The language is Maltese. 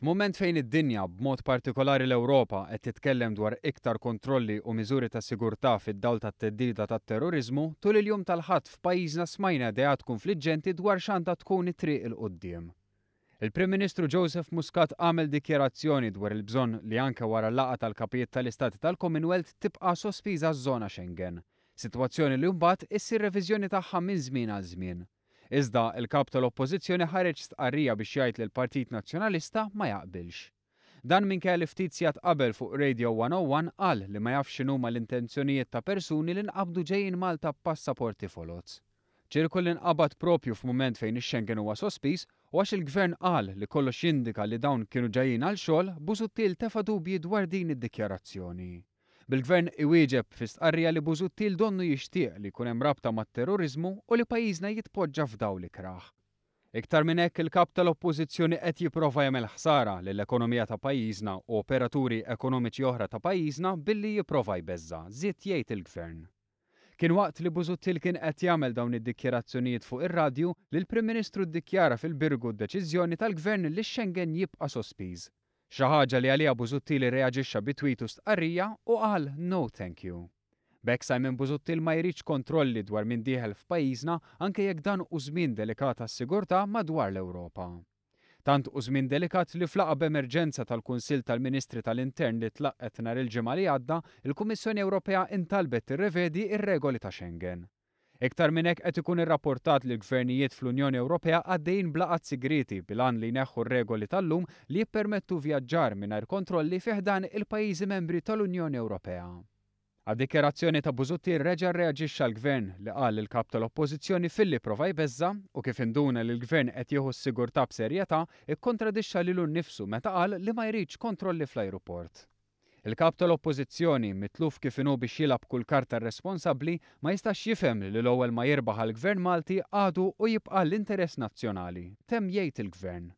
F'mument fejn id-dinja b'mod partikolari l-Ewropa qed titkellem dwar iktar kontrolli u miżuri ta' sigurtà fid-dawl tat-teddida tat-terrorizmu, tul il-jum tal-ħadd f'pajjiżna smajna ideat konfliġġenti dwar x'għandha tkun it-triq il quddiem. Il-Prim Ministru Joseph Muscat għamel dikjarazzjoni dwar il-bżonn li anke wara l-laqgħa tal-kapijiet tal-Istati tal-Commonwealth tibqa' sospiża ż-żona Schengen. Sitwazzjoni li mbagħad issir reviżjoni tagħha minn żmien għal żmien. Iżda il-kap tal-Oppożizzjoni ħareġ stqarrija biex jgħid li l-Partit Nazzjonalista ma jaqbilx. Dan minkejja li ftit sigħat qabel fuq Radio 101 qal li ma jafx x'inhuma l-intenzjonijiet ta' persuni li nqabdu ġejjin Malta b'passaporti foloz. Ċirku li nqabad propju f'mument fejn ix-Schengen huwa sospiż u għax il-Gvern qal li kollox jindika li dawn kienu ġejjin għal xogħol, Busuttil tefa' dubji dwar din id-dikjarazzjoni. Bil-Gvern iwieġeb fi stqarrija li Busuttil donnu jixtieq li jkun hemm rabta mat-terrorizmu u li pajjiżna jitpoġġa f'dawl ikraħ. Iktar minn hekk il-kap tal-Oppożizzjoni qed jipprova jagħmel ħsara lill-ekonomija ta' pajjiżna u operaturi ekonomiċi oħra ta' pajjiżna billi jipprova jbeżza, żied jgħid il-Gvern. Kien waqt li Busuttil kien qed jagħmel dawn id-dikjarazzjonijiet fuq ir-radju li l-Prim Ministru ddikjara fil-birgu d-deċiżjoni tal-Gvern li x-Schengen jibqa' sospiż. Xi ħaġa li għaliha Busuttil irreaġixxa bi tweet u stqarrija u qal no thank you. B'hekk Simon Busuttil ma jridx kontrolli dwar min dieħel f'pajjiżna anke jekk dan hu żmien delikat għas-sigurtà madwar l-Ewropa. Tant hu żmien delikat li flaqa b'emerġenza tal-Kunsill tal-Ministri tal-Intern li tlaqqet nhar il-ġimgħa li għadda, il-Kummissjoni Ewropea intalbet tirrevedi r-regoli ta' Schengen. Iktar minn hekk qed ikun irrapportat li l-gvernijiet fl-Unjoni Ewropea għaddejjin blaqat sigriti bil-għan li jneħħu r-regoli tal-lum li jippermettu vjaġġar mingħajr kontrolli fih dan il-pajjiżi membri tal-Unjoni Ewropea. Għad-dikjerazzjoni ta' Busuttil reġa' rreaġixxa l-Gvern li qal il-kap tal-Oppożizzjoni filli prova jbeżza u kif induna li l-Gvern qed jieħu s-sigurtà b'serjetà ikkontradixxa lilu nnifsu meta qal li ma jridx kontrolli fl-ajruport. Il-kap tal-Oppożizzjoni mitluf kif inhu biex jilgħab kull karta responsabbli ma jistax jifhem li l-ewwel ma jirbaħ għall-Gvern Malti għadu u jibqa' l-interess nazzjonali. Temm jgħid il-Gvern.